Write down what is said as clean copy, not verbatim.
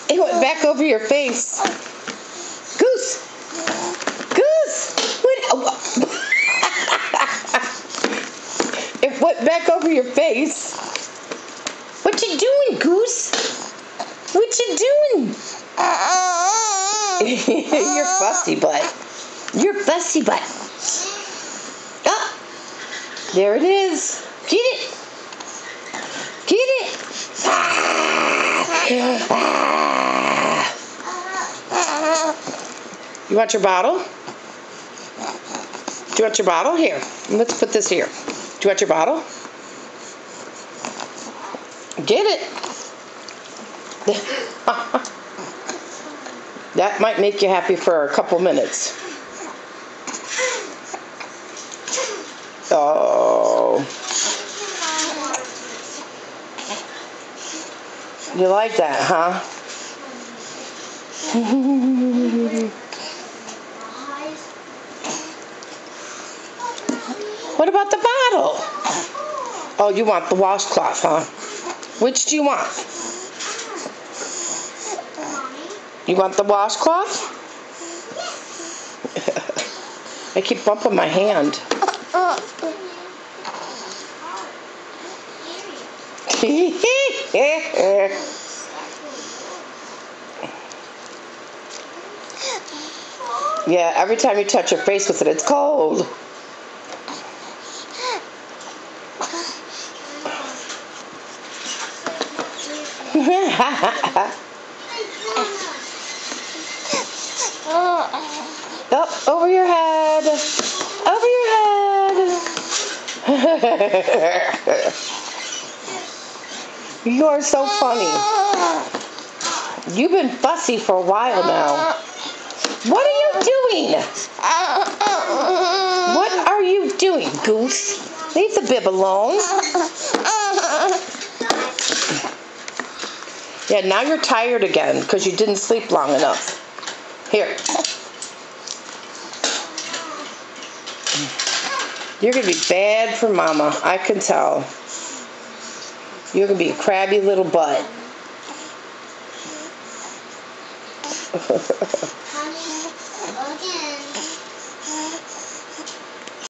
It went back over your face. Goose! Goose! What? It went back over your face. What you doing, Goose? What you doing? You're fussy butt. You're fussy butt. Oh, there it is. Get it. Get it. You want your bottle? Do you want your bottle? Here. Let's put this here. Do you want your bottle? Get it. That might make you happy for a couple minutes. Oh. You like that, huh? What about the bottle? Oh, you want the washcloth, huh? Which do you want? You want the washcloth? I keep bumping my hand. Yeah, every time you touch your face with it, it's cold. Oh, over your head. Over your head. You are so funny. You've been fussy for a while now. What are you doing? What are you doing, Goose? Leave the bib alone. Yeah, now you're tired again because you didn't sleep long enough. Here. You're going to be bad for Mama. I can tell. You're going to be a crabby little butt.